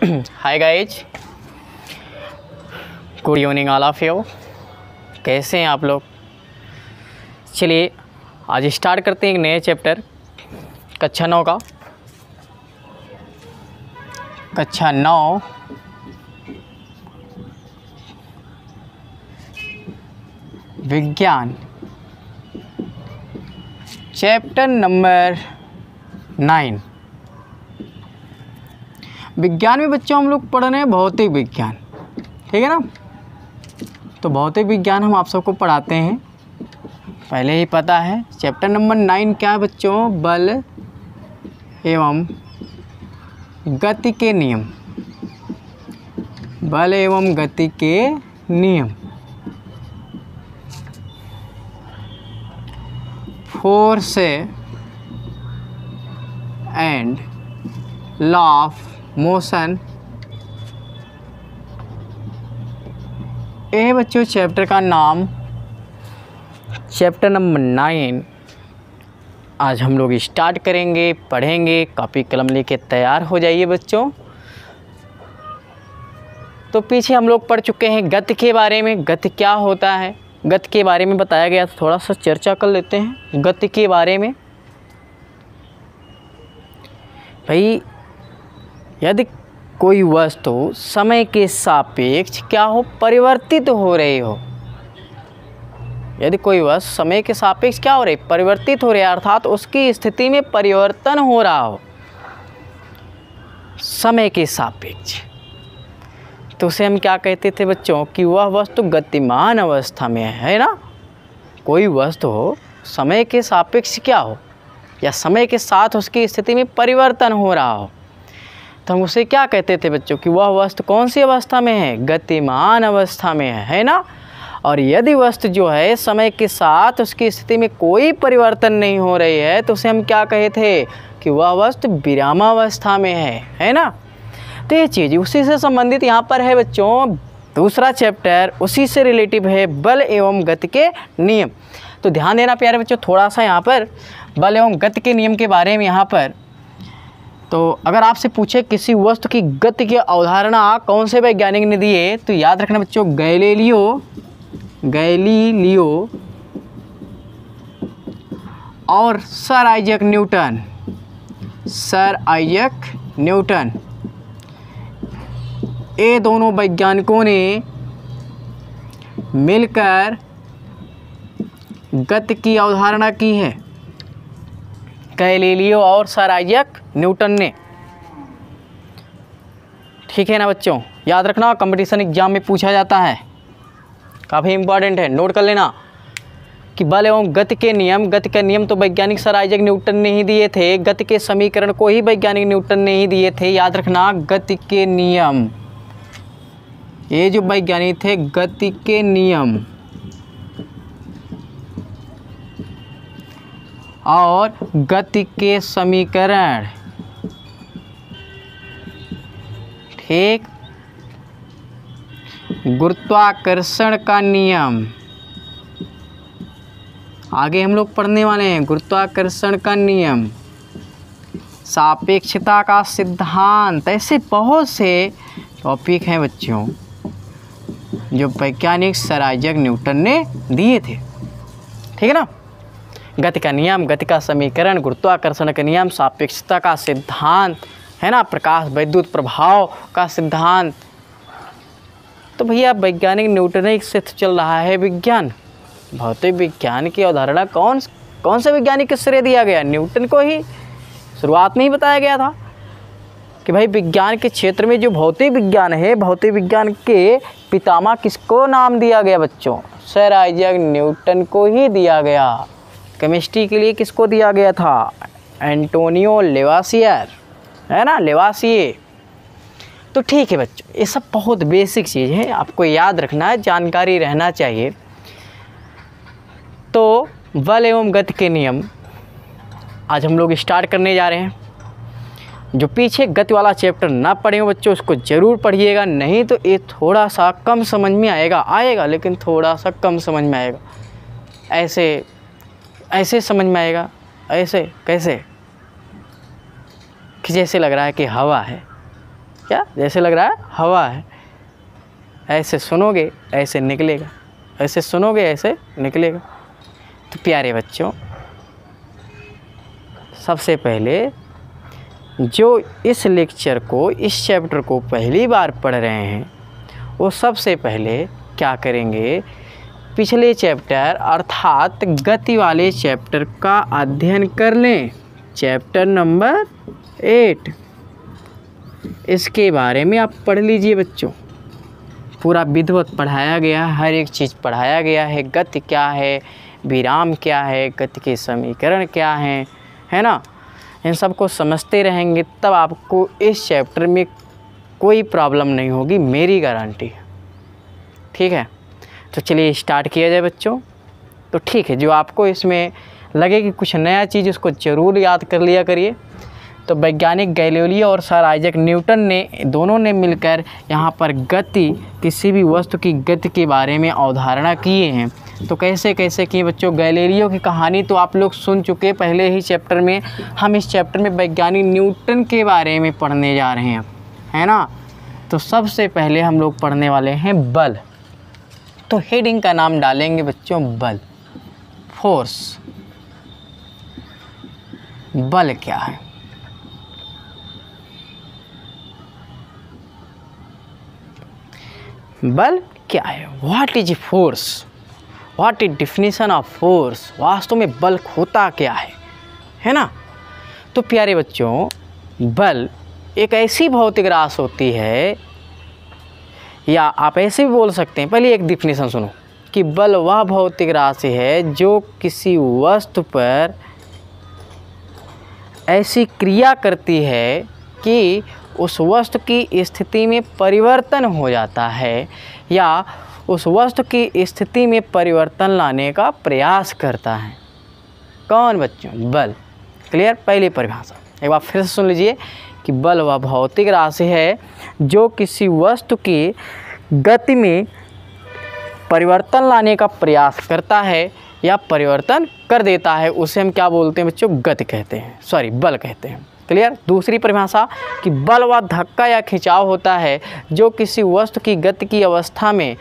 Hi guys, good evening all of you. कैसे हैं आप लोग? चलिए आज स्टार्ट करते हैं एक नए चैप्टर कक्षा 9 का। कक्षा 9 विज्ञान, चैप्टर नंबर 9। विज्ञान में बच्चों हम लोग पढ़ रहे हैं भौतिक विज्ञान, ठीक है ना। तो भौतिक विज्ञान हम आप सबको पढ़ाते हैं, पहले ही पता है। चैप्टर नंबर 9 क्या है बच्चों? बल एवं गति के नियम। बल एवं गति के नियम, force and law of motion. ये बच्चों चैप्टर का नाम, चैप्टर नंबर 9 आज हम लोग स्टार्ट करेंगे, पढ़ेंगे। कॉपी कलम लेके तैयार हो जाइए बच्चों। तो पीछे हम लोग पढ़ चुके हैं गति के बारे में। गति क्या होता है, गति के बारे में बताया गया, थोड़ा सा चर्चा कर लेते हैं गति के बारे में। भाई यदि कोई वस्तु समय के सापेक्ष क्या हो, परिवर्तित हो रही हो। यदि कोई वस्तु समय के सापेक्ष क्या हो रही, परिवर्तित हो रही है, अर्थात उसकी स्थिति में परिवर्तन हो रहा हो समय के सापेक्ष, तो उसे हम क्या कहते थे बच्चों? कि वह वस्तु गतिमान अवस्था में है ना। कोई वस्तु हो समय के सापेक्ष क्या हो, या समय के साथ उसकी स्थिति में परिवर्तन हो रहा हो, तो हम उसे क्या कहते थे बच्चों? कि वह वस्तु कौन सी अवस्था में है? गतिमान अवस्था में है ना। और यदि वस्तु जो है समय के साथ उसकी स्थिति में कोई परिवर्तन नहीं हो रही है, तो उसे हम क्या कहे थे? कि वह वस्तु विरामावस्था में है ना। तो ये चीज़ उसी से संबंधित यहाँ पर है बच्चों। दूसरा चैप्टर उसी से रिलेटिव है, बल एवं गति के नियम। तो ध्यान देना प्यारे बच्चों, थोड़ा सा यहाँ पर बल एवं गति के नियम के बारे में। यहाँ पर तो अगर आपसे पूछे किसी वस्तु की गति की अवधारणा कौन से वैज्ञानिक ने दी है, तो याद रखना बच्चों, गैलीलियो और सर आइजैक न्यूटन। ये दोनों वैज्ञानिकों ने मिलकर गति की अवधारणा की है। गैलीलियो और सर आइजैक न्यूटन ने, ठीक है ना बच्चों। याद रखना, कंपटीशन एग्जाम में पूछा जाता है, काफ़ी इंपॉर्टेंट है, नोट कर लेना कि बल एवं गति के नियम। गति के नियम तो वैज्ञानिक सर आइजैक न्यूटन ने ही दिए थे। गति के समीकरण को ही वैज्ञानिक न्यूटन ने ही दिए थे। याद रखना, गति के नियम, ये जो वैज्ञानिक थे, गति के नियम और गति के समीकरण, ठीक। गुरुत्वाकर्षण का नियम आगे हम लोग पढ़ने वाले हैं। गुरुत्वाकर्षण का नियम, सापेक्षता का सिद्धांत, ऐसे बहुत से टॉपिक हैं बच्चों जो वैज्ञानिक सर आइजैक न्यूटन ने दिए थे, ठीक है ना। गति का नियम, गति का समीकरण, गुरुत्वाकर्षण का नियम, सापेक्षता का सिद्धांत, है ना, प्रकाश वैद्युत प्रभाव का सिद्धांत। तो भैया वैज्ञानिक न्यूटन से चल रहा है विज्ञान। भौतिक विज्ञान की अवधारणा कौन से वैज्ञानिक के श्रेय दिया गया? न्यूटन को ही शुरुआत में ही बताया गया था कि भाई विज्ञान के क्षेत्र में जो भौतिक विज्ञान है, भौतिक विज्ञान के पितामह किसको नाम दिया गया बच्चों? सर आइजैक न्यूटन को ही दिया गया। केमिस्ट्री के लिए किसको दिया गया था? एंटोनियो लेवासियर, है ना, लेवासिए। तो ठीक है बच्चों, ये सब बहुत बेसिक चीज़ है, आपको याद रखना है, जानकारी रहना चाहिए। तो बल एवं गति के नियम आज हम लोग स्टार्ट करने जा रहे हैं। जो पीछे गति वाला चैप्टर ना पढ़े हो बच्चों, उसको ज़रूर पढ़िएगा, नहीं तो ये थोड़ा सा कम समझ में आएगा, लेकिन थोड़ा सा कम समझ में आएगा। ऐसे समझ में आएगा, ऐसे कैसे कि जैसे लग रहा है कि हवा है, क्या जैसे लग रहा है हवा है, ऐसे सुनोगे ऐसे निकलेगा, ऐसे सुनोगे ऐसे निकलेगा। तो प्यारे बच्चों, सबसे पहले जो इस लेक्चर को, इस चैप्टर को पहली बार पढ़ रहे हैं, वो सबसे पहले क्या करेंगे, पिछले चैप्टर अर्थात गति वाले चैप्टर का अध्ययन कर लें। चैप्टर नंबर 8, इसके बारे में आप पढ़ लीजिए बच्चों। पूरा विधिवत पढ़ाया गया, हर एक चीज़ पढ़ाया गया है। गति क्या है, विराम क्या है, गति के समीकरण क्या हैं, है ना। इन सब को समझते रहेंगे तब आपको इस चैप्टर में कोई प्रॉब्लम नहीं होगी, मेरी गारंटी है। ठीक है, तो चलिए स्टार्ट किया जाए बच्चों। तो ठीक है, जो आपको इसमें लगे कि कुछ नया चीज़, उसको ज़रूर याद कर लिया करिए। तो वैज्ञानिक गैलीलियो और सर आइजैक न्यूटन ने, दोनों ने मिलकर यहाँ पर गति, किसी भी वस्तु की गति के बारे में अवधारणा किए हैं। तो कैसे कैसे किए बच्चों, गैलीलियो की कहानी तो आप लोग सुन चुके पहले ही चैप्टर में। हम इस चैप्टर में वैज्ञानिक न्यूटन के बारे में पढ़ने जा रहे हैं, है ना। तो सबसे पहले हम लोग पढ़ने वाले हैं बल। तो हेडिंग का नाम डालेंगे बच्चों बल, फोर्स। बल क्या है, बल क्या है, what is force, what is definition of force, वास्तव में बल होता क्या है ना। तो प्यारे बच्चों, बल एक ऐसी भौतिक राशि होती है, या आप ऐसे भी बोल सकते हैं, पहले एक डिफिनीशन सुनो, कि बल वह भौतिक राशि है जो किसी वस्तु पर ऐसी क्रिया करती है कि उस वस्तु की स्थिति में परिवर्तन हो जाता है, या उस वस्तु की स्थिति में परिवर्तन लाने का प्रयास करता है। कौन बच्चों, बल। क्लियर। पहली परिभाषा एक बार फिर से सुन लीजिए कि बल वह भौतिक राशि है जो किसी वस्तु की गति में परिवर्तन लाने का प्रयास करता है या परिवर्तन कर देता है, उसे हम क्या बोलते हैं बच्चों, गति कहते हैं, सॉरी बल कहते हैं। क्लियर। दूसरी परिभाषा कि बल वह धक्का या खिंचाव होता है जो किसी वस्तु की गति की अवस्था में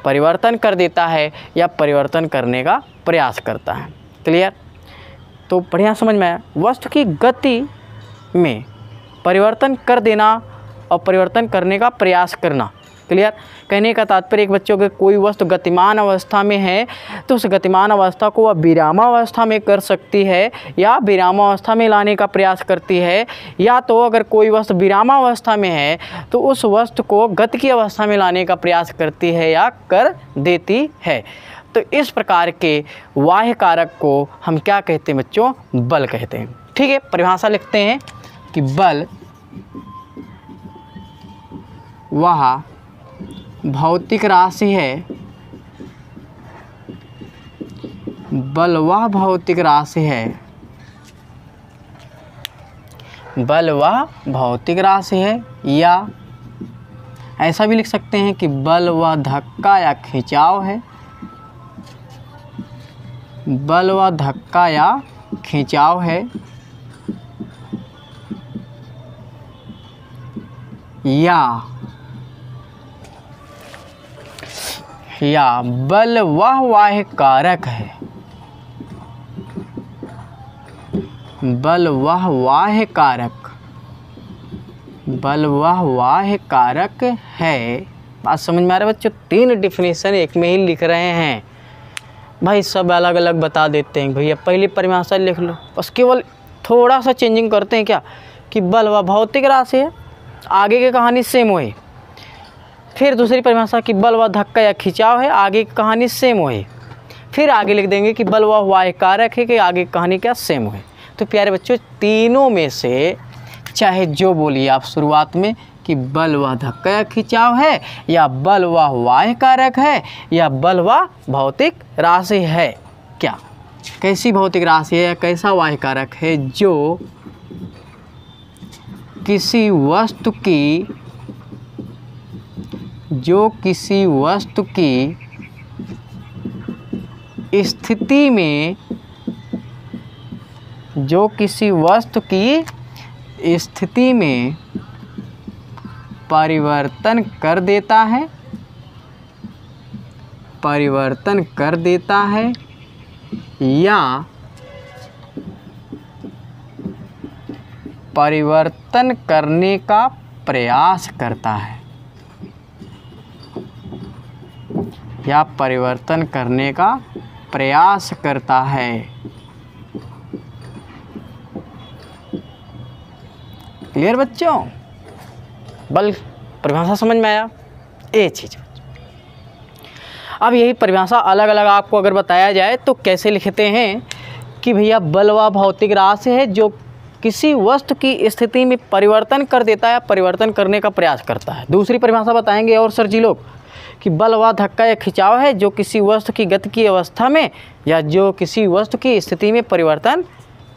परिवर्तन कर देता है या परिवर्तन करने का प्रयास करता है। क्लियर। तो बढ़िया समझ में आया, वस्तु की गति में परिवर्तन कर देना और परिवर्तन करने का प्रयास करना। क्लियर। कहने का तात्पर्य एक बच्चों के कोई वस्तु गतिमान अवस्था में है तो उस गतिमान अवस्था को वह विरामावस्था में कर सकती है या विरामावस्था में लाने का प्रयास करती है, या तो अगर कोई वस्तु विरामावस्था में है तो उस वस्तु को गति की अवस्था में लाने का प्रयास करती है या कर देती है। तो इस प्रकार के बाह्य कारक को हम क्या कहते हैं बच्चों, बल कहते हैं। ठीक है, परिभाषा लिखते हैं कि बल वह भौतिक राशि है, बल वह भौतिक राशि है, बल वह भौतिक राशि है, या ऐसा भी लिख सकते हैं कि बल वह धक्का या खिंचाव है, बल वह धक्का या खिंचाव है, या बल वह बाह्य कारक है, बल वह बाह्य कारक, बल वह बाह्य कारक है। बात समझ में आ रहा है बच्चों। 3 डिफिनीशन एक में ही लिख रहे हैं भाई, सब अलग अलग बता देते हैं भैया। पहली परिभाषा लिख लो, बस केवल थोड़ा सा चेंजिंग करते हैं क्या, कि बल वह भौतिक राशि है, आगे की कहानी सेम हो। फिर दूसरी परिभाषा कि बल वह धक्का या खिंचाव है, आगे की कहानी सेम हो। फिर आगे लिख देंगे कि बल वह बाह्य कारक है, कि आगे की कहानी क्या सेम हो। तो प्यारे बच्चों, तीनों में से चाहे जो बोलिए आप शुरुआत में कि बल वह धक्का या खिंचाव है, या बल वह बाह्य कारक है, या बल वह भौतिक राशि है। क्या, कैसी भौतिक राशि है या कैसा बाह्य कारक है जो किसी वस्तु की, जो किसी वस्तु की स्थिति में, जो किसी वस्तु की स्थिति में परिवर्तन कर देता है, परिवर्तन कर देता है या परिवर्तन करने का प्रयास करता है, या परिवर्तन करने का प्रयास करता है। क्लियर बच्चों? बल परिभाषा समझ में आया? ये चीज़। अब यही परिभाषा अलग अलग आपको अगर बताया जाए तो कैसे लिखते हैं कि भैया बल वह भौतिक राशि है जो किसी वस्तु की स्थिति में परिवर्तन कर देता है, परिवर्तन करने का प्रयास करता है। दूसरी परिभाषा बताएंगे और सर जी लोग कि बल वह धक्का या खिंचाव है जो किसी वस्तु की गति की अवस्था में या जो किसी वस्तु की स्थिति में परिवर्तन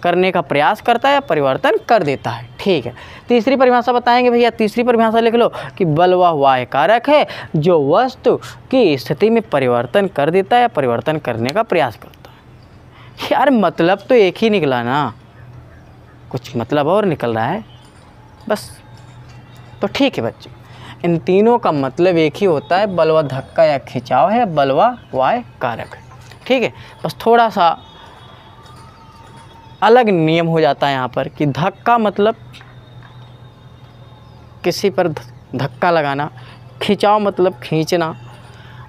करने का प्रयास करता है या परिवर्तन कर देता है। ठीक है, तीसरी परिभाषा बताएंगे भैया। तीसरी परिभाषा लिख लो कि बल वह बाह्य कारक है जो वस्तु की स्थिति में परिवर्तन कर देता है या परिवर्तन करने का प्रयास करता है। यार मतलब तो एक ही निकला ना, कुछ मतलब और निकल रहा है बस। तो ठीक है बच्चों, इन तीनों का मतलब एक ही होता है, बल व धक्का या खिंचाव है, बल व बाह्य कारक है। ठीक है, बस थोड़ा सा अलग नियम हो जाता है यहाँ पर कि धक्का मतलब किसी पर धक्का लगाना, खिंचाव मतलब खींचना,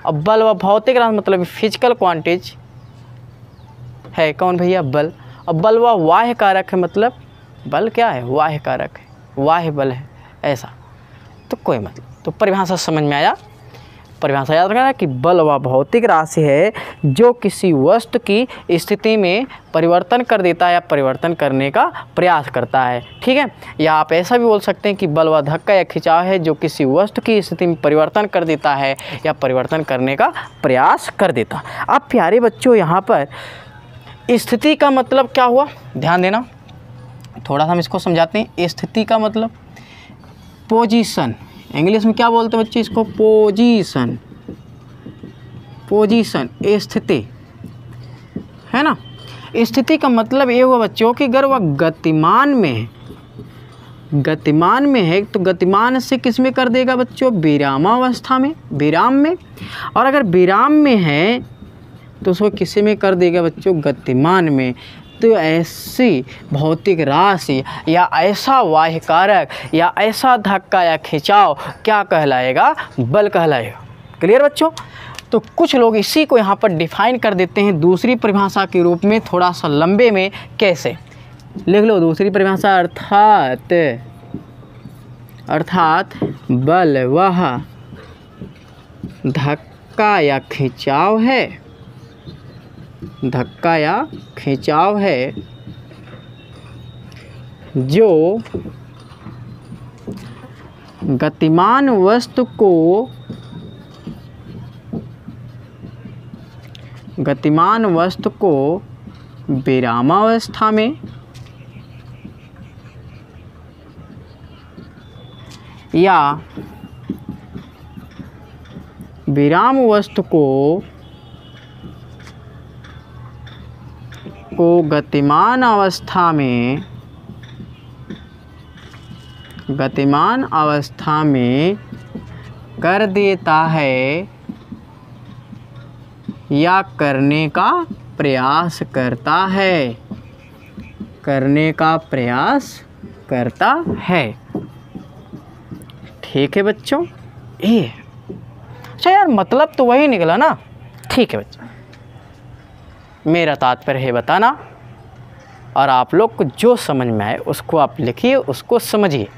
अब बल व भौतिक राशि मतलब फिजिकल क्वांटिटी है कौन भैया? बल। अब बल व बाह्य कारक है मतलब बल क्या है? बाह्य कारक है, बाह्य बल है ऐसा। तो कोई मतलब, तो परिभाषा समझ में आया? परिभाषा याद रखना कि बल वह भौतिक राशि है जो किसी वस्तु की स्थिति में परिवर्तन कर देता है या परिवर्तन करने का प्रयास करता है। ठीक है, या आप ऐसा भी बोल सकते हैं कि बल वह धक्का या खिंचाव है जो किसी वस्तु की स्थिति में परिवर्तन कर देता है या परिवर्तन करने का प्रयास कर देता। अब प्यारे बच्चों यहाँ पर स्थिति का मतलब क्या हुआ, ध्यान देना, थोड़ा सा हम इसको समझाते हैं। स्थिति का मतलब पोजीशन, इंग्लिश में क्या बोलते हैं बच्चे इसको? पोजीशन, पोजीशन स्थिति है ना। स्थिति का मतलब ये हुआ बच्चों कि अगर वह गतिमान में है, गतिमान में है तो गतिमान से किस में कर देगा बच्चों? विरामावस्था में, विराम में। और अगर विराम में है तो उसको किसी में कर देगा बच्चों? गतिमान में। तो ऐसी भौतिक राशि या ऐसा बाह्य कारक या ऐसा धक्का या खिंचाव क्या कहलाएगा? बल कहलाएगा। क्लियर बच्चों? तो कुछ लोग इसी को यहाँ पर डिफाइन कर देते हैं दूसरी परिभाषा के रूप में, थोड़ा सा लंबे में। कैसे? लिख लो दूसरी परिभाषा, अर्थात बल वह धक्का या खिंचाव है, धक्का या खिंचाव है जो गतिमान वस्तु को विरामावस्था में या विराम वस्तु को गतिमान अवस्था में कर देता है या करने का प्रयास करता है, करने का प्रयास करता है। ठीक है बच्चों, ये अच्छा यार मतलब तो वही निकला ना। ठीक है बच्चों, मेरा तात्पर्य है बताना, और आप लोग को जो समझ में आए उसको आप लिखिए, उसको समझिए।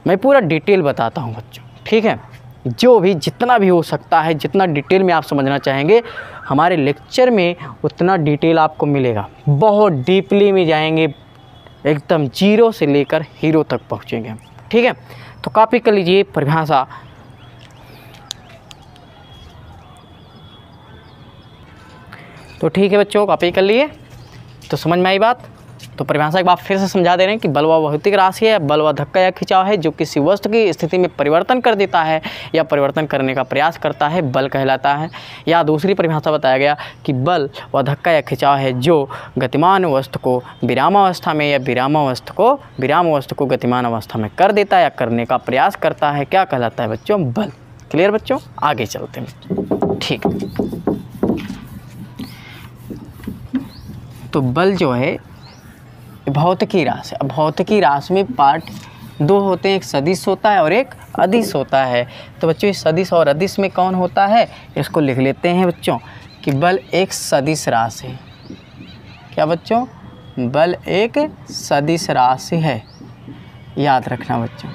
मैं पूरा डिटेल बताता हूँ बच्चों। ठीक है, जो भी जितना भी हो सकता है, जितना डिटेल में आप समझना चाहेंगे हमारे लेक्चर में उतना डिटेल आपको मिलेगा। बहुत डीपली में जाएंगे, एकदम जीरो से लेकर हीरो तक पहुँचेंगे। ठीक है, तो कॉपी कर लीजिए परिभाषा। तो ठीक है बच्चों, कॉपी कर लिए तो समझ में आई बात। तो परिभाषा एक बार फिर से समझा दे रहे हैं कि बल वह भौतिक राशि है, बल वह धक्का या खिंचाव है जो किसी वस्तु की स्थिति में परिवर्तन कर देता है या परिवर्तन करने का प्रयास करता है, बल कहलाता है। या दूसरी परिभाषा बताया गया कि बल वह धक्का या खिंचाव है जो गतिमान वस्तु को विरामावस्था में या विराम वस्तु को गतिमान अवस्था में कर देता है या करने का प्रयास करता है, क्या कहलाता है बच्चों? बल। क्लियर बच्चों? आगे चलते हैं। ठीक, तो बल जो है भौतिकी राशि। अब भौतिकी राशि में पार्ट दो होते हैं, एक सदिश होता है और एक अदिश होता है। तो बच्चों इस सदिश और अदिश में कौन होता है, इसको लिख लेते हैं बच्चों कि बल एक सदिश राशि है। क्या बच्चों? बल एक सदिश राशि है, याद रखना बच्चों,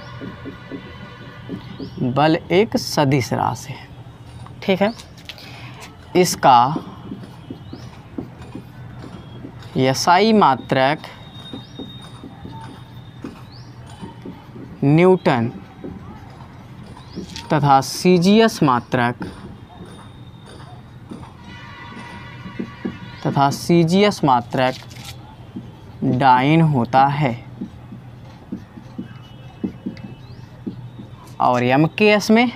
बल एक सदिश राशि है। ठीक है, इसका एसआई मात्रक न्यूटन तथा सीजीएस मात्रक डाइन होता है। और एमकेएस में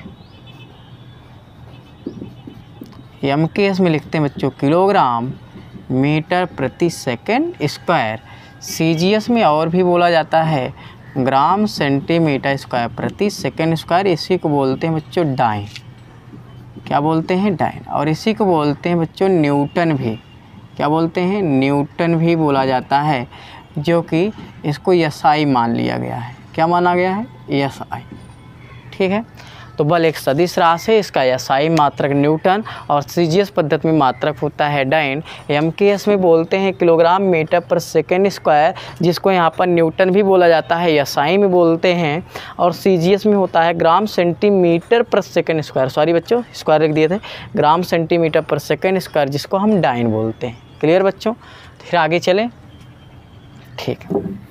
लिखते हैं बच्चों किलोग्राम मीटर प्रति सेकंड स्क्वायर। सीजीएस में और भी बोला जाता है ग्राम सेंटीमीटर स्क्वायर प्रति सेकंड स्क्वायर। इसी को बोलते हैं बच्चों डाइन। क्या बोलते हैं? डाइन। और इसी को बोलते हैं बच्चों न्यूटन भी। क्या बोलते हैं? न्यूटन भी बोला जाता है, जो कि इसको एसआई मान लिया गया है। क्या माना गया है? एसआई। ठीक है, तो बल एक सदिश राशि है, इसका एसआई मात्रक न्यूटन और सीजीएस पद्धति में मात्रक होता है डाइन। एमकेएस में बोलते हैं किलोग्राम मीटर पर सेकेंड स्क्वायर, जिसको यहाँ पर न्यूटन भी बोला जाता है। एसआई में बोलते हैं और सीजीएस में होता है ग्राम सेंटीमीटर पर सेकेंड स्क्वायर। सॉरी बच्चों, स्क्वायर लिख दिए थे, ग्राम सेंटीमीटर पर सेकेंड स्क्वायर, जिसको हम डाइन बोलते हैं। क्लियर बच्चों? फिर आगे चलें। ठीक है,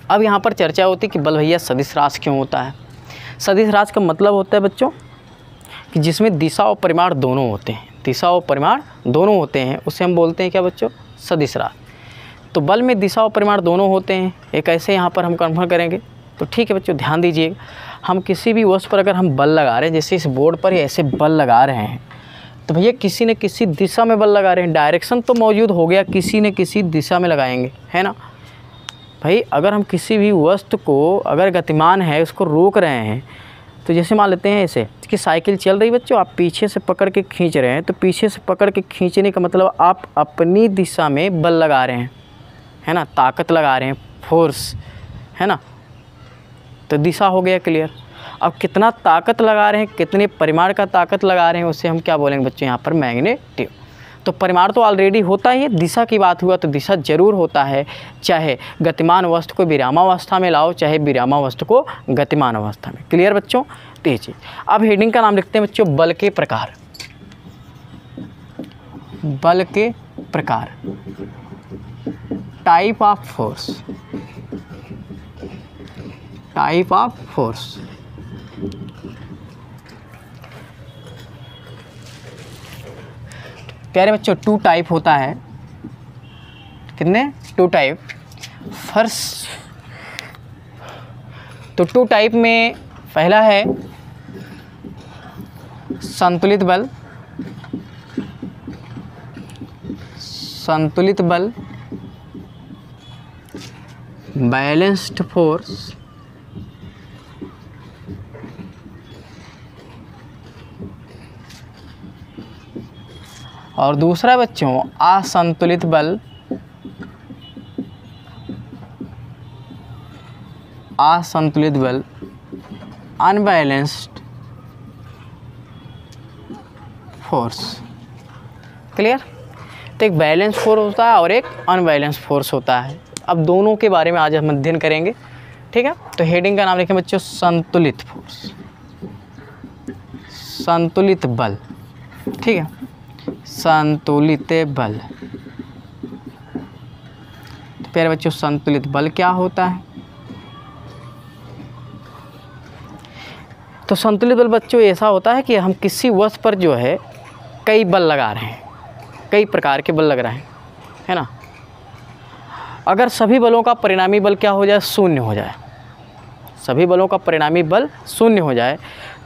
अब यहाँ पर चर्चा होती है कि बल भैया सदिश राशि क्यों होता है। सदिश राशि का मतलब होता है बच्चों कि जिसमें दिशा और परिमाण दोनों होते हैं, दिशा और परिमाण दोनों होते हैं, उसे हम बोलते हैं क्या बच्चों? सदिश राशि। तो बल में दिशा और परिमाण दोनों होते हैं, एक ऐसे यहाँ पर हम कन्फर्म करेंगे। तो ठीक है बच्चों, ध्यान दीजिएगा, हम किसी भी वस्तु पर अगर हम बल लगा रहे हैं, जैसे इस बोर्ड पर ऐसे बल लगा रहे हैं, तो भैया किसी न किसी दिशा में बल लगा रहे हैं। डायरेक्शन तो मौजूद हो गया, किसी न किसी दिशा में लगाएंगे, है ना भाई। अगर हम किसी भी वस्तु को अगर गतिमान है उसको रोक रहे हैं, तो जैसे मान लेते हैं ऐसे कि साइकिल चल रही बच्चों, आप पीछे से पकड़ के खींच रहे हैं, तो पीछे से पकड़ के खींचने का मतलब आप अपनी दिशा में बल लगा रहे हैं, है ना, ताकत लगा रहे हैं, फोर्स, है ना। तो दिशा हो गया क्लियर। अब कितना ताकत लगा रहे हैं, कितने परिमाण का ताकत लगा रहे हैं, उससे हम क्या बोलेंगे बच्चों? यहाँ पर मैग्नेटिक। तो परिमाण तो ऑलरेडी होता ही है, दिशा की बात हुआ तो दिशा जरूर होता है, चाहे गतिमान वस्तु को विरामावस्था में लाओ, चाहे विरामावस्था को गतिमान अवस्था में। क्लियर बच्चों? तो ये चीज़। अब हेडिंग का नाम लिखते हैं बच्चों बल के प्रकार। बल के प्रकार, type of force, type of force. प्यारे बच्चों, टू टाइप होता है। कितने? Two type. फर्स्ट, तो टू टाइप में पहला है संतुलित बल। संतुलित बल, बैलेंस्ड फोर्स। और दूसरा बच्चों असंतुलित बल। असंतुलित बल, अनबैलेंस्ड फोर्स। क्लियर? तो एक बैलेंस फोर्स होता है और एक अनबैलेंस फोर्स होता है। अब दोनों के बारे में आज हम अध्ययन करेंगे। ठीक है, तो हेडिंग का नाम लिखें बच्चों संतुलित फोर्स, संतुलित बल। ठीक है, संतुलित बल। तो प्यारे बच्चों, संतुलित बल क्या होता है? तो संतुलित बल बच्चों ऐसा होता है कि हम किसी वस्तु पर जो है कई बल लगा रहे हैं, कई प्रकार के बल लग रहे हैं, है ना। अगर सभी बलों का परिणामी बल क्या हो जाए, शून्य हो जाए, सभी बलों का परिणामी बल शून्य हो जाए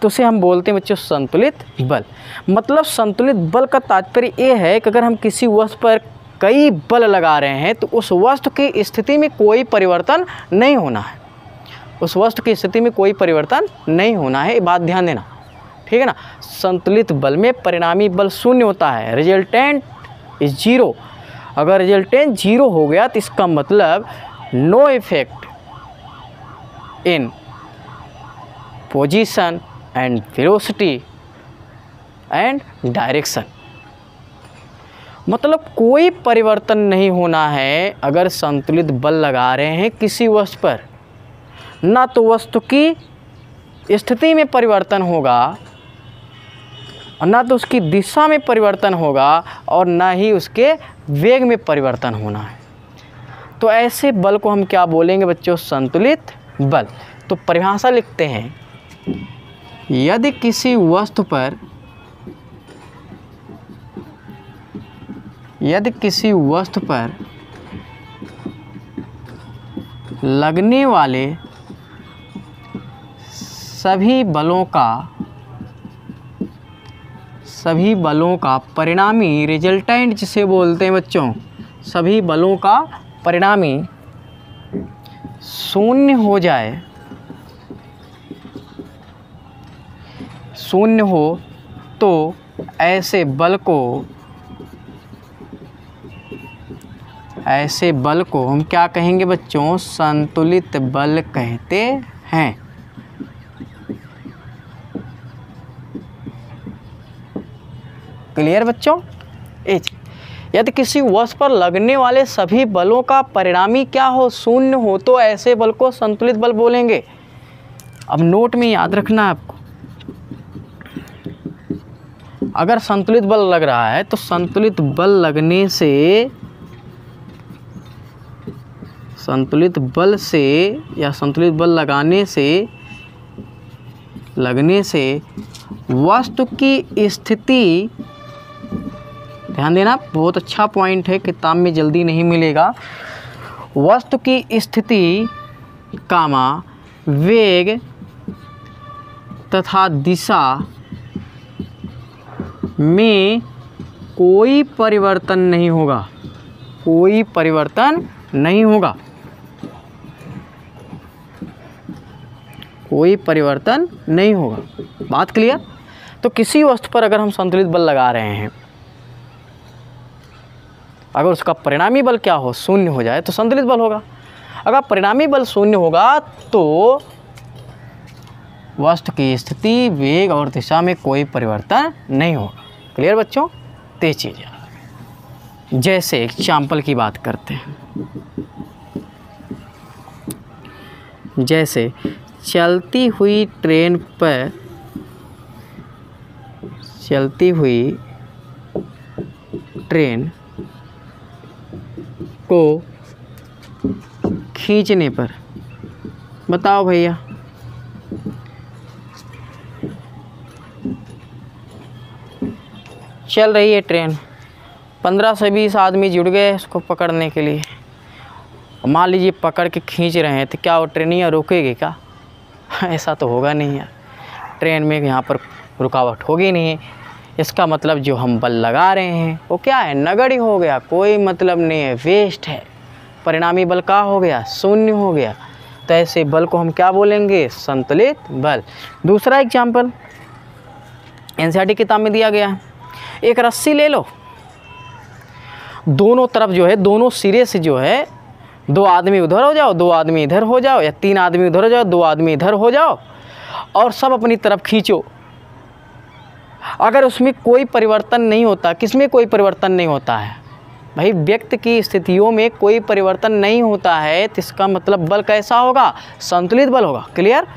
तो उसे हम बोलते हैं बच्चों संतुलित बल। मतलब संतुलित बल का तात्पर्य ये है कि अगर हम किसी वस्तु पर कई बल लगा रहे हैं तो उस वस्तु की स्थिति में कोई परिवर्तन नहीं होना है, उस वस्तु की स्थिति में कोई परिवर्तन नहीं होना है, ये बात ध्यान देना, ठीक है ना। संतुलित बल में परिणामी बल शून्य होता है, रिजल्टेंट इज जीरो। अगर रिजल्टेंट जीरो हो गया तो इसका मतलब no effect in position and velocity and direction. मतलब कोई परिवर्तन नहीं होना है अगर संतुलित बल लगा रहे हैं किसी वस्तु पर, ना तो वस्तु की स्थिति में परिवर्तन होगा और ना तो उसकी दिशा में परिवर्तन होगा और ना ही उसके वेग में परिवर्तन होना है। तो ऐसे बल को हम क्या बोलेंगे बच्चों, संतुलित बल। तो परिभाषा लिखते हैं, यदि किसी वस्तु पर लगने वाले सभी बलों का परिणामी रिजल्टेंट जिसे बोलते हैं बच्चों, सभी बलों का परिणामी शून्य हो तो ऐसे बल को हम क्या कहेंगे बच्चों, संतुलित बल कहते हैं। क्लियर बच्चों। यदि किसी वस्तु पर लगने वाले सभी बलों का परिणामी क्या हो, शून्य हो, तो ऐसे बल को संतुलित बल बोलेंगे। अब नोट में याद रखना है आपको, अगर संतुलित बल लग रहा है तो संतुलित बल लगने से वस्तु की स्थिति, ध्यान देना बहुत अच्छा पॉइंट है, किताब में जल्दी नहीं मिलेगा। वस्तु की स्थिति कामा वेग तथा दिशा में कोई परिवर्तन नहीं होगा, कोई परिवर्तन नहीं होगा, कोई परिवर्तन नहीं होगा। बात क्लियर। तो किसी वस्तु पर अगर हम संतुलित बल लगा रहे हैं, अगर उसका परिणामी बल क्या हो, शून्य हो जाए तो संतुलित बल होगा। अगर परिणामी बल शून्य होगा तो वस्तु की स्थिति, वेग और दिशा में कोई परिवर्तन नहीं होगा। क्लियर बच्चों। ते चीज़ें जैसे एग्जाम्पल की बात करते हैं, जैसे चलती हुई ट्रेन को खींचने पर, बताओ भैया, चल रही है ट्रेन, 15 से 20 आदमी जुड़ गए उसको पकड़ने के लिए। मान लीजिए पकड़ के खींच रहे हैं तो क्या वो ट्रेनियाँ रोकेगी क्या? ऐसा तो होगा नहीं यार, ट्रेन में यहाँ पर रुकावट होगी नहीं। इसका मतलब जो हम बल लगा रहे हैं वो क्या है, नगण्य हो गया, कोई मतलब नहीं है, वेस्ट है। परिणामी बल का हो गया, शून्य हो गया। तो ऐसे बल को हम क्या बोलेंगे, संतुलित बल। दूसरा एग्जाम्पल एनसीईआरटी किताब में दिया गया है, एक रस्सी ले लो, दोनों तरफ जो है, दोनों सिरे से जो है, 2 आदमी उधर हो जाओ, 2 आदमी इधर हो जाओ, या 3 आदमी उधर हो जाओ, 2 आदमी इधर हो जाओ और सब अपनी तरफ खींचो। अगर उसमें कोई परिवर्तन नहीं होता, किसमें कोई परिवर्तन नहीं होता है भाई, व्यक्ति की स्थितियों में कोई परिवर्तन नहीं होता है, तो इसका मतलब बल कैसा होगा, संतुलित बल होगा। क्लियर।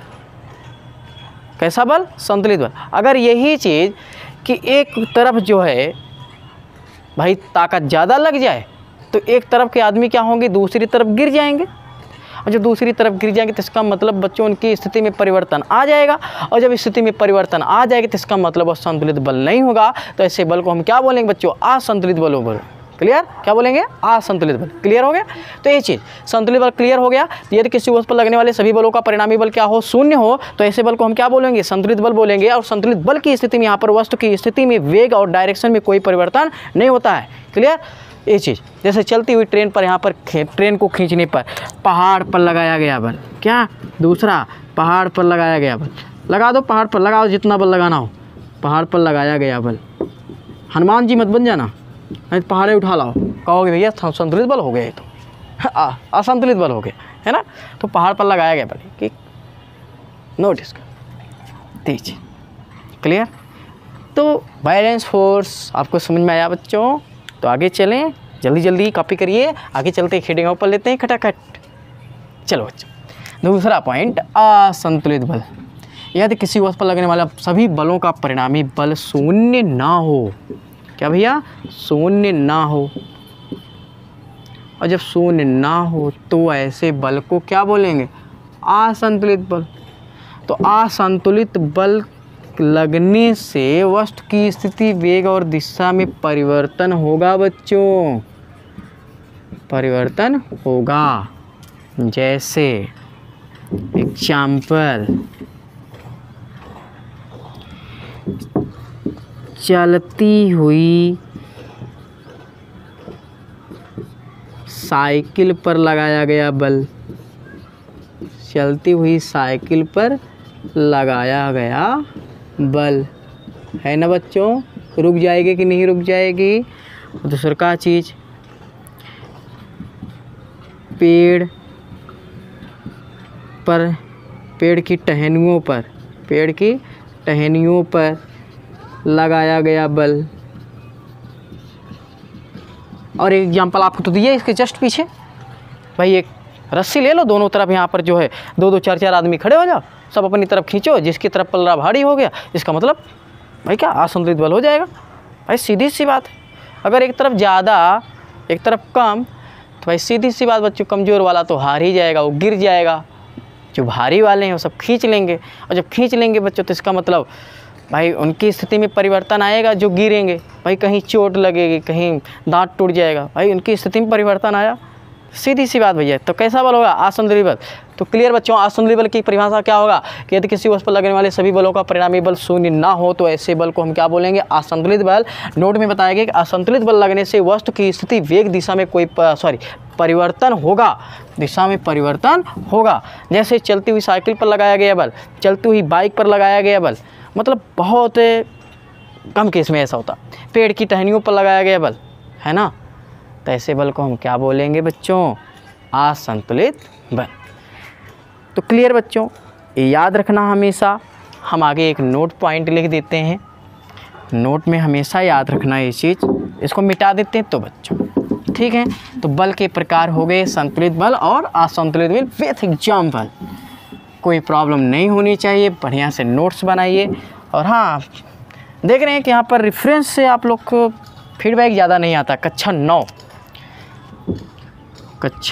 कैसा बल, संतुलित बल। अगर यही चीज़ कि एक तरफ जो है भाई ताकत ज़्यादा लग जाए तो एक तरफ के आदमी क्या होंगे, दूसरी तरफ गिर जाएंगे। और जब दूसरी तरफ गिर जाएंगे तो इसका मतलब बच्चों उनकी स्थिति में परिवर्तन आ जाएगा, और जब स्थिति में परिवर्तन आ जाएगा तो इसका मतलब वो संतुलित बल नहीं होगा। तो ऐसे बल को हम क्या बोलेंगे बच्चों? असंतुलित बल होगा। क्लियर? क्या बोलेंगे? असंतुलित बल। क्लियर हो गया? तो ये चीज़ संतुलित बल क्लियर हो गया। यदि किसी वस्तु पर लगने वाले सभी बलों का परिणामी बल क्या हो? शून्य हो, तो ऐसे बल को हम क्या बोलेंगे? संतुलित बल बोलेंगे। और संतुलित बल की स्थिति में यहाँ पर वस्तु की स्थिति में वेग और डायरेक्शन में कोई परिवर्तन नहीं होता है। क्लियर? ये चीज़ जैसे चलती हुई ट्रेन पर, यहाँ पर ट्रेन को खींचने पर पहाड़ पर लगाया गया बल, क्या दूसरा पहाड़ पर लगाया गया बल, लगा दो पहाड़ पर, लगाओ जितना बल लगाना हो, पहाड़ पर लगाया गया बल। हनुमान जी मत बन जाना, नहीं पहाड़े उठा लाओ, कहोगे भैया संतुलित बल हो गया ये तो असंतुलित बल हो गया, है ना। तो पहाड़ पर लगाया गया बल कि नोटिस कर दीजिए। क्लियर? तो बैलेंस फोर्स आपको समझ में आया बच्चों? तो आगे चलें, जल्दी जल्दी कॉपी करिए, आगे चलते हेडिंग ऊपर लेते हैं खटाखट। चलो बच्चों, दूसरा पॉइंट, असंतुलित बल। यदि किसी वस्तु पर लगने वाला सभी बलों का परिणामी बल शून्य ना हो, क्या भैया? शून्य ना हो। और जब शून्य ना हो तो ऐसे बल को क्या बोलेंगे? असंतुलित बल। तो असंतुलित बल लगने से वस्तु की स्थिति, वेग और दिशा में परिवर्तन होगा बच्चों, परिवर्तन होगा। जैसे एग्जाम्पल, चलती हुई साइकिल पर लगाया गया बल, चलती हुई साइकिल पर लगाया गया बल, है ना बच्चों? रुक जाएगी कि नहीं रुक जाएगी? दूसरा का चीज़, पेड़ पर, पेड़ की टहनियों पर, पेड़ की टहनियों पर लगाया गया बल। और एक एग्जाम्पल आपको तो दिया इसके जस्ट पीछे, भाई एक रस्सी ले लो, दोनों तरफ यहाँ पर जो है दो दो चार चार आदमी खड़े हो जाओ, सब अपनी तरफ खींचो, जिसकी तरफ पल्ला भारी हो गया इसका मतलब भाई क्या? असंतुलित बल हो जाएगा। भाई सीधी सी बात है। अगर एक तरफ ज़्यादा एक तरफ कम, तो भाई सीधी सी बात बच्चों, कमज़ोर वाला तो हार ही जाएगा, वो गिर जाएगा। जो भारी वाले हैं वो सब खींच लेंगे, और जब खींच लेंगे बच्चों तो इसका मतलब भाई उनकी स्थिति में परिवर्तन आएगा। जो गिरेंगे भाई कहीं चोट लगेगी, कहीं दांत टूट जाएगा, भाई उनकी स्थिति में परिवर्तन आया। सीधी सी बात भैया। तो कैसा बल होगा? असंतुलित बल। तो क्लियर बच्चों, असंतुलित बल की परिभाषा क्या होगा कि यदि किसी वस्तु पर लगने वाले सभी बलों का परिणामी बल शून्य ना हो तो ऐसे बल को हम क्या बोलेंगे? असंतुलित बल। नोट में बताया गया कि असंतुलित बल लगने से वस्तु की स्थिति, वेग, दिशा में कोई परिवर्तन होगा, दिशा में परिवर्तन होगा। जैसे चलती हुई साइकिल पर लगाया गया बल, चलती हुई बाइक पर लगाया गया बल, मतलब बहुत कम केस में ऐसा होता। पेड़ की टहनियों पर लगाया गया बल, है ना। तो ऐसे बल को हम क्या बोलेंगे बच्चों? असंतुलित बल। तो क्लियर बच्चों, याद रखना हमेशा। हम आगे एक नोट पॉइंट लिख देते हैं, नोट में हमेशा याद रखना ये चीज़। इसको मिटा देते हैं तो बच्चों ठीक है। तो बल के प्रकार हो गए संतुलित बल और असंतुलित बल विथ एग्जाम्पल। कोई प्रॉब्लम नहीं होनी चाहिए, बढ़िया से नोट्स बनाइए। और हाँ, देख रहे हैं कि यहाँ पर रेफरेंस से आप लोग को फीडबैक ज़्यादा नहीं आता। कक्षा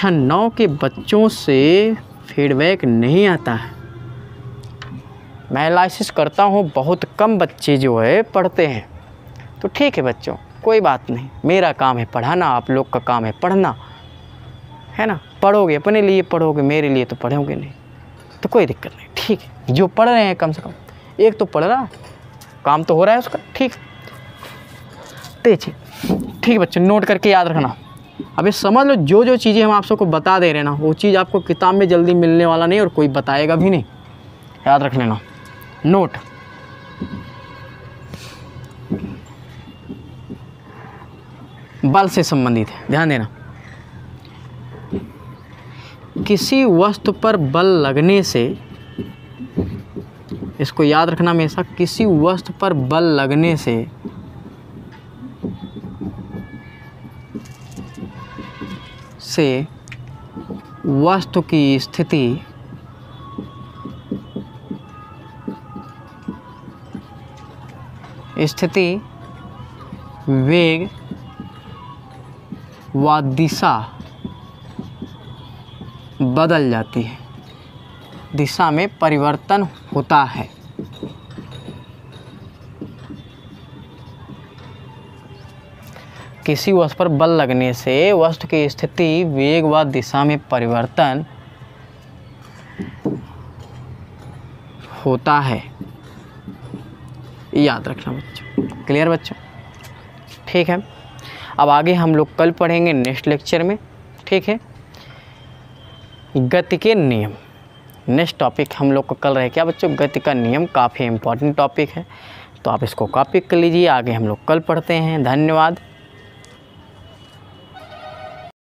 9 के बच्चों से फीडबैक नहीं आता है। मैं एनालिसिस करता हूँ, बहुत कम बच्चे जो है पढ़ते हैं। तो ठीक है बच्चों, कोई बात नहीं, मेरा काम है पढ़ाना, आप लोग का काम है पढ़ना, है ना। पढ़ोगे अपने लिए पढ़ोगे, मेरे लिए तो पढ़ोगे नहीं, तो कोई दिक्कत नहीं। ठीक है, जो पढ़ रहे हैं कम से कम एक तो पढ़ रहा है, काम तो हो रहा है उसका। ठीक ठीक है बच्चों, नोट करके याद रखना। अभी समझ लो, जो जो चीज़ें हम आप सबको बता दे रहे हैं ना, वो चीज़ आपको किताब में जल्दी मिलने वाला नहीं और कोई बताएगा भी नहीं, याद रख लेना। नोट, बल से संबंधित है, ध्यान देना। किसी वस्तु पर बल लगने से, इसको याद रखना हमेशा, किसी वस्तु पर बल लगने से वस्तु की स्थिति वेग व दिशा बदल जाती है, दिशा में परिवर्तन होता है। किसी वस्तु पर बल लगने से वस्तु की स्थिति, वेग व दिशा में परिवर्तन होता है, याद रखना बच्चों। क्लियर बच्चों? ठीक है, अब आगे हम लोग कल पढ़ेंगे नेक्स्ट लेक्चर में। ठीक है, गति के नियम नेक्स्ट टॉपिक हम लोग को कल रहे क्या बच्चों? गति का नियम काफ़ी इम्पोर्टेंट टॉपिक है, तो आप इसको कॉपी कर लीजिए। आगे हम लोग कल पढ़ते हैं। धन्यवाद।